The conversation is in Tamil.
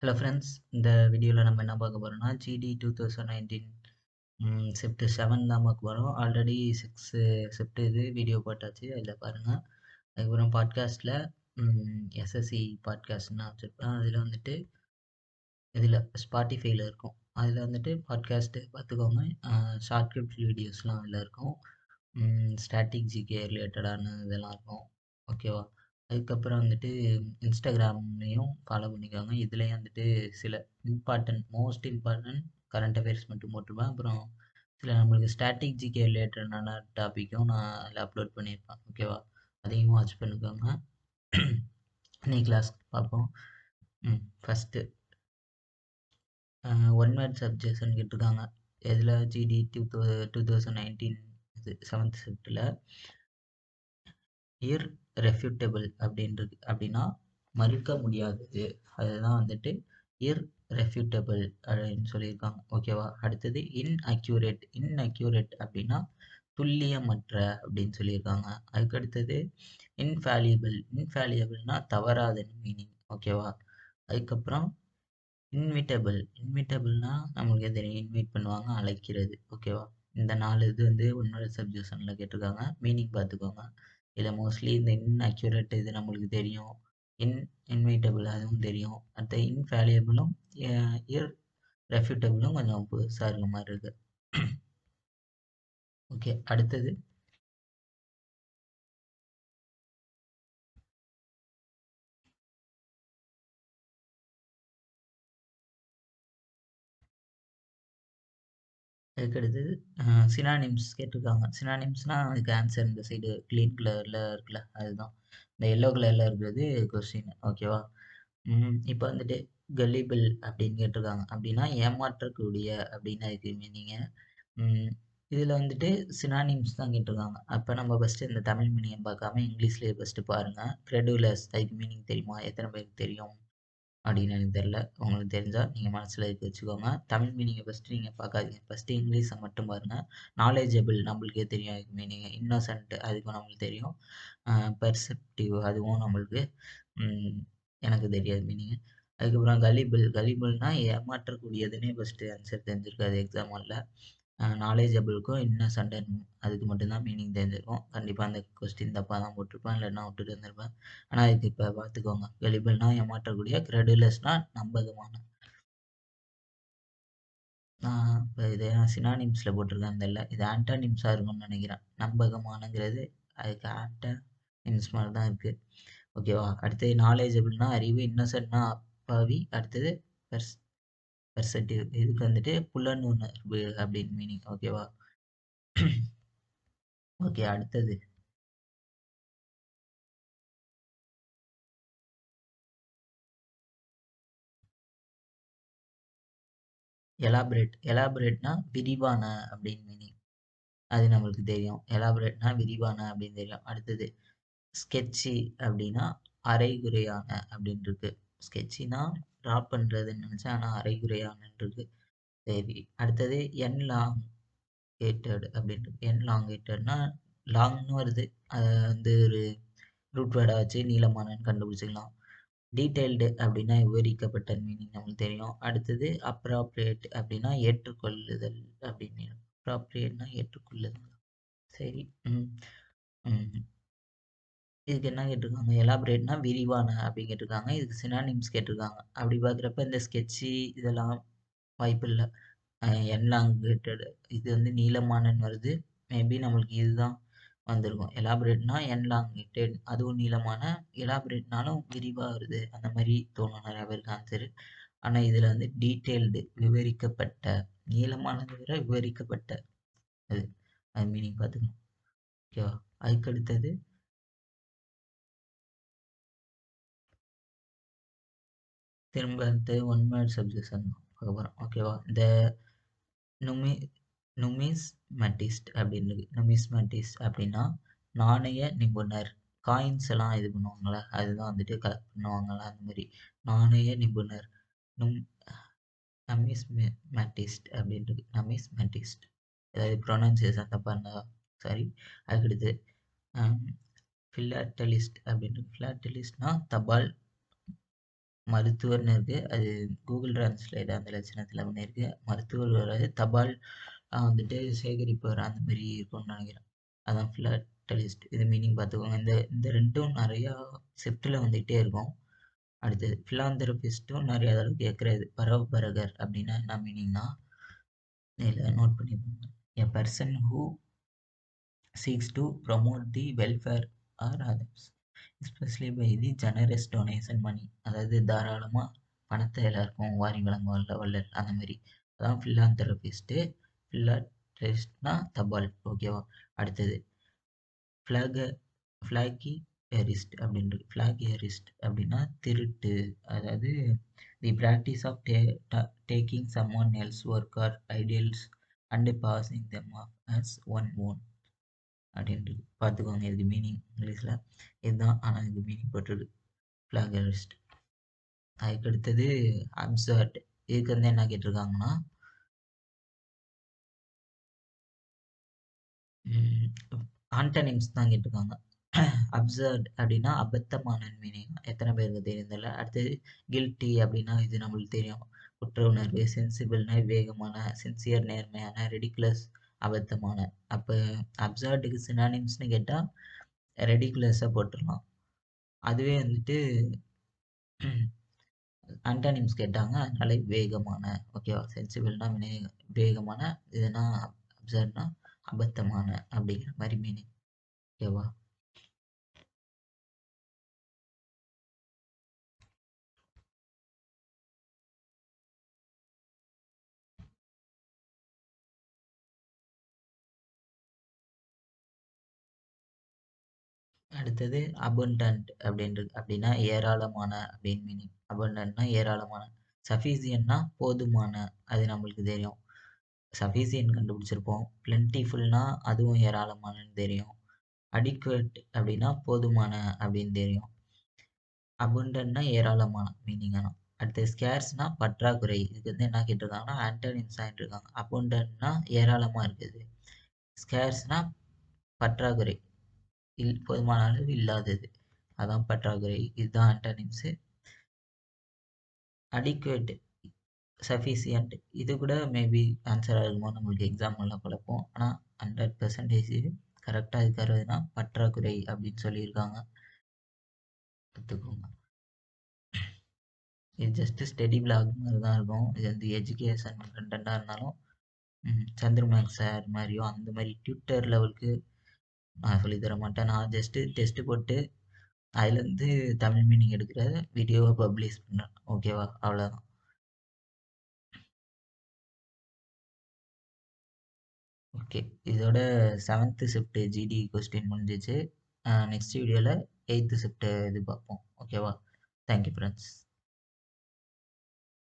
ஹலோ ஃப்ரெண்ட்ஸ், இந்த வீடியோவில் நம்ம என்ன பார்க்க போகிறோம்னா ஜிடி 2019 செப்ட் 7 தான் பார்க்க போகிறோம். ஆல்ரெடி 6 செப்ட் இது வீடியோ போட்டாச்சு, அதில் பாருங்கள். அதுக்கப்புறம் பாட்காஸ்ட்டில் எஸ்எஸ்சி பாட்காஸ்ட்னா வச்சுருப்பேன். அதில் வந்துட்டு இதில் ஸ்பாட்டிஃபைல இருக்கும். அதில் வந்துட்டு பாட்காஸ்ட்டு பார்த்துக்கோங்க. ஷார்ட் கிளிப் வீடியோஸ்லாம் அதில் இருக்கும். ஸ்டாட்டிக் ஜிகே ரிலேட்டடான இதெல்லாம் இருக்கும். ஓகேவா? அதுக்கப்புறம் வந்துட்டு இன்ஸ்டாகிராம்லேயும் ஃபாலோ பண்ணிக்கோங்க. இதுலேயும் வந்துட்டு சில மோஸ்ட் இம்பார்ட்டன்ட் கரண்ட் அஃபேர்ஸ் மட்டும் போட்டிருப்பேன். அப்புறம் சில நம்மளுக்கு ஸ்டாட்டிக் ஜிகே ரிலேட்டடான டாப்பிக்கும் நான் அதில் அப்லோட் பண்ணியிருப்பேன். ஓகேவா? அதையும் வாட்ச் பண்ணிக்கோங்க. இன்னைக்கு கிளாஸ் பார்ப்போம். ஃபஸ்ட்டு ஒன் வேர்ட் சப்ஜெக்ஷன் கேட்டிருக்காங்க. இதில் ஜிடி 2019 இது 7th ஷிஃப்ட்டில் இர்ரெஃப்யூட்டபிள் அப்படின்னா மறுக்க முடியாதது. அதுதான் வந்துட்டு இர்ரெஃப்யூட்டபிள் அப்படின்னு சொல்லியிருக்காங்க. ஓகேவா? அடுத்தது இன்அக்யூரேட் அப்படின்னா துல்லியமற்ற அப்படின்னு சொல்லியிருக்காங்க. அதுக்கு அடுத்தது இன்ஃபேலியபிள்னா தவறாதன்னு மீனிங். ஓகேவா? அதுக்கப்புறம் இன்விட்டபிள்னா நம்மளுக்கே தெரியும், இன்வைட் பண்ணுவாங்க, அழைக்கிறது. ஓகேவா? இந்த 4 இது வந்து உன்னோட சப்ஜெக்ஷனில் கேட்டிருக்காங்க. மீனிங் பார்த்துக்கோங்க. இதில் மோஸ்ட்லி இந்த இன்அக்யூரேட் இது நம்மளுக்கு தெரியும். இன்வைட்டபிள் அதுவும் தெரியும். அடுத்த இன்ஃபேலியபிளும் இர்ரெஃப்யூட்டபிளும் கொஞ்சம் புதுசாக இருக்க மாதிரி இருக்கு. ஓகே, அடுத்தது அதுக்கடுத்து சினானிம்ஸ் கேட்டிருக்காங்க. சினானிம்ஸ்னால் அதுக்கு ஆன்சர் இந்த சைடு க்ளீன் கலரில் இருக்குல்ல, அதுதான். இந்த எல்லோ கலரில் இருக்கிறது கொஸ்டின். ஓகேவா? இப்போ வந்துட்டு கலிபிள் அப்படின்னு கேட்டிருக்காங்க. அப்படின்னா ஏமாற்றக்கூடிய அப்படின்னு அதுக்கு மீனிங்க. இதில் வந்துட்டு சினானிம்ஸ் தான் கேட்டிருக்காங்க. அப்போ நம்ம ஃபஸ்ட்டு இந்த தமிழ் மீனிங்கை பார்க்காம இங்கிலீஷ்லேயே ஃபஸ்ட்டு பாருங்கள். க்ரெடுலஸ் அதுக்கு மீனிங் தெரியுமா? எத்தனை பேருக்கு தெரியும் அப்படின்னு எனக்கு தெரில. உங்களுக்கு தெரிஞ்சால் நீங்கள் மனசில் எடுத்து வச்சுக்கோங்க. தமிழ் மீனிங்கை ஃபஸ்ட்டு நீங்கள் பார்க்காதீங்க. ஃபஸ்ட்டு இங்கிலீஷை மட்டும் பாருங்கள். நாலேஜபிள் நம்மளுக்கே தெரியும் அதுக்கு மீனிங். இன்னோசன்ட் அதுக்கும் நம்மளுக்கு தெரியும். பெர்செப்டிவ் அதுவும் நம்மளுக்கு எனக்கு தெரியாது மீனிங். அதுக்கப்புறம் கலிபிள்னா ஏமாற்றக்கூடியதுன்னே ஃபஸ்ட்டு ஆன்சர் தெரிஞ்சிருக்காது எக்ஸாம் ஹாலில். நாலேஜபிளுக்கும் இன்னசென்ட் அதுக்கு மட்டும்தான் மீனிங் தெரிஞ்சிருக்கும். கண்டிப்பாக அந்த கொஸ்டின் தப்பாக தான் போட்டிருப்பேன், இல்லைன்னா விட்டுட்டு வந்திருப்பேன். ஆனால் இதுக்கு இப்போ பார்த்துக்கோங்க. கலிபிள்னா ஏமாற்றக்கூடிய, கிரெடுலஸ்னா நம்பகமான. நான் இப்போ இதை சினானிம்ஸில் போட்டிருக்கேன் தெரியல. இது ஆன்டானிம்ஸாக இருக்கும்னு நினைக்கிறேன். நம்பகமானங்கிறது அதுக்கு ஆன்டானிம்ஸ் மாதிரி தான் இருக்குது. ஓகேவா? அடுத்தது நாலேஜபிள்னா அறிவு, இன்னசென்ட்னா அப்பாவி. அடுத்தது பெர்ஸ் பெர்செப்டிவ் இதுக்கு வந்துட்டு புலனுணர்வு அப்படின்னு மீனிங். ஓகேவா? ஓகே, அடுத்தது எலாபரேட்னா விரிவான அப்படின்னு மீனிங். அது நம்மளுக்கு தெரியும். எலாபரேட்னா விரிவான அப்படின்னு தெரியும். அடுத்தது ஸ்கெட்சி அப்படின்னா அரைகுறையான அப்படின்னு இருக்கு. ஸ்கெட்சினா ட்ரா பண்ணுறதுன்னு நினச்சேன், ஆனால் அரைகுறையானன்னு இருக்கு. சரி, அடுத்தது என்லாங்கேட்டட் அப்படின்னு இருக்கு. என்லாங்கேட்டட்னா லாங்னு வருது. அதை வந்து ஒரு ரூட் வேர்டாக வச்சு நீளமானன்னு கண்டுபிடிச்சிக்கலாம். டீட்டெயில்டு அப்படின்னா விவரிக்கப்பட்ட மீனிங் நம்மளுக்கு தெரியும். அடுத்தது அப்ராப்ரியேட் அப்படின்னா ஏற்றுக்கொள்ளுதல் அப்படின்னு. அப்ராப்ரியேட்னா ஏற்றுக்கொள்ளுதல். சரி. ம் ம் இதுக்கு என்ன கேட்டிருக்காங்க? எலாபரேட்னா விரிவான அப்படின்னு கேட்டிருக்காங்க. இதுக்கு சினானிம்ஸ் கேட்டிருக்காங்க. அப்படி பார்க்குறப்ப இந்த ஸ்கெட்சி இதெல்லாம் வாய்ப்பு இல்லை. என்லாங்கேட்டட் இது வந்து நீளமானன்னு வருது. மேபி நம்மளுக்கு இதுதான் வந்திருக்கும். எலாபரேட்னா என்லாங்கேட்டட் அதுவும் நீளமான, எலாபரேட்னாலும் விரிவாக வருது. அந்த மாதிரி தோணும் நிறையா பேருக்கு ஆன்சரு. ஆனால் இதில் வந்து டீட்டெயில்டு விவரிக்கப்பட்ட, நீளமானதை விட விவரிக்கப்பட்ட அது அது மீனிங் பார்த்துக்கணும். ஓகேவா? அதுக்கு அடுத்தது திரும்ப அடுத்து ஒன் வேர்ட் சப்ஜெக்ஷன் பார்க்க போகிறோம். ஓகேவா? இந்த நுமி நுமிஸ்மேட்டிஸ்ட் அப்படின்னு இருக்கு. நுமிஸ்மேட்டிஸ்ட் அப்படின்னா நாணய நிபுணர். காயின்ஸ் எல்லாம் இது பண்ணுவாங்களே, அதுதான் வந்துட்டு கலெக்ட் பண்ணுவாங்களா அந்த மாதிரி. நாணய நிபுணர். நும் நமிஸ்மேட்டிஸ்ட் அப்படின்னு இருக்கு. நமிஸ்மேட்டிஸ்ட் ஏதாவது ப்ரொனன்சியேஷன் தப்பாக இருந்தா சாரி. அதுக்கடுத்து ஃபிலாட்டலிஸ்ட் அப்படின்னு இருக்கு. ஃபிலாட்டலிஸ்ட்னா தபால் மருத்துவர்னு இருக்கு. அது கூகுள் டிரான்ஸ்லேட் அந்த லட்சணத்துல பண்ணியிருக்கு. மருத்துவர் வராது. தபால் வந்துட்டு சேகரிப்பவர் அந்த மாரி இருக்கும்னு நெனைக்கிறேன். அதான் ஃபிலாட்டலிஸ்ட். இது மீனிங் பார்த்துக்கோங்க. இந்த இந்த 2ம் நெறையா ஷிஃப்ட்ல வந்துகிட்டே இருக்கும். அடுத்தது ஃபிலாந்தெரபிஸ்ட்டும் நெறைய தடவ கேட்கறது. பரோபரகர் அப்படின்னா என்ன மீனிங்னா, இதில நோட் பண்ணிக்கோங்க. எ person who seeks to promote the welfare or others, especially by the generous donation money. அதாவது தாராளமா பணத்தை எல்லாருக்கும் வாரி வழங்குவாங்கல்ல வள்ளல் அந்த மாதிரி. அதான் philanthropist. philanthropistனா தபால். ஓகேவா? அடுத்தது ஃபிளாக ஃபிளாகியரிஸ்ட் அப்படின்றது. ஃபிளாகியரிஸ்ட் அப்படின்னா திருட்டு. அதாவது the practice of taking someone else work or ideals and passing them off as one own அப்படின்றது. பார்த்துக்கோங்க இதுக்கு மீனிங் இங்கிலீஷில் இதுதான். ஆனால் இதுக்கு மீனிங் போட்டுருக்கு ஃபிளாகரிஸ்ட். அதுக்கு அடுத்தது அப்சர்ட். இதுக்கு வந்து என்ன கேட்டிருக்காங்கன்னா, ஆண்டனிம்ஸ் தான் கேட்டிருக்காங்க. அப்சர்ட் அப்படின்னா அபத்தமான மீனிங். எத்தனை பேருக்கு தெரியும் தெரியல. அடுத்தது கில்ட்டி அப்படின்னா இது நம்மளுக்கு தெரியும். குற்ற உணர்வு. சென்சிபிள்னா விவேகமான. சின்சியர் நேர்மையான. ரெடிகுலஸ் அபத்தமான. அப்போ அப்சர்டுக்கு சினானிம்ஸ்னு கேட்டால் ரெடிகுலஸை போட்டுடலாம். அதுவே வந்துட்டு ஆன்டானிம்ஸ் கேட்டாங்க. அதனால விவேகமான. ஓகேவா? சென்சிபிள்னா விவேகமான. இதுனா அப்சர்ட்னா அபத்தமான அப்படிங்கிற மாதிரி மீனிங். ஓகேவா? அடுத்தது அபண்டன்ட் அப்படின்றது. அப்படின்னா ஏராளமான அப்படின்னு மீனிங். அபண்டன்ட்னா ஏராளமான. சஃபிசியன்ட்னா போதுமான. அது நம்மளுக்கு தெரியும். சஃபிசியன்ட் கண்டுபிடிச்சிருப்போம். பிளென்டிஃபுல்னா அதுவும் ஏராளமானன்னு தெரியும். அடிக்குவேட் அப்படின்னா போதுமான அப்படின்னு தெரியும். அபண்டன்ட்னா ஏராளமான மீனிங். ஆனால் அடுத்து ஸ்கேர்ஸ்னா பற்றாக்குறை. இதுக்கு வந்து என்ன கேட்டிருக்காங்கன்னா ஆன்டனிம்ஸ் ஆகிட்டுருக்காங்க. அபண்டன்ட்னா ஏராளமாக இருக்குது. ஸ்கேர்ஸ்னா பற்றாக்குறை. போதுமான அளவு இல்லாதது. அதான் பற்றாக்குறை. இதுதான் ஆன்டனிம்ஸு. அடிக்குவேட், சஃபிசியன்ட் இது கூட மேபி ஆன்சராக இருக்குமோ நம்மளுக்கு எக்ஸாம்பிள்லாம் குழப்பம். ஆனால் 100% கரெக்டாக இருக்கிறதுனா பற்றாக்குறை அப்படின்னு சொல்லியிருக்காங்க. கற்றுக்கோங்க. இது ஜஸ்ட் ஸ்டடி பிளாக் மாதிரி தான் இருக்கும். இது வந்து எஜுகேஷன் கண்டென்ட்டாக இருந்தாலும் சந்திரமேக் சார் மாதிரியோ அந்த மாதிரி ட்விட்டர் லெவலுக்கு நான் சொல்லி தர மாட்டேன். நான் ஜஸ்ட்டு டெஸ்ட்டு போட்டு அதுலேருந்து தமிழ் மீனிங் எடுக்கிற வீடியோவை பப்ளிஷ் பண்ணேன். ஓகேவா? அவ்வளோதான். ஓகே. இதோட 7th ஷிஃப்ட் ஜிடி கொஸ்டின் முடிஞ்சிச்சு. நெக்ஸ்ட் வீடியோவில் 8th ஷிஃப்ட் இது பார்ப்போம். ஓகேவா? Thank you friends.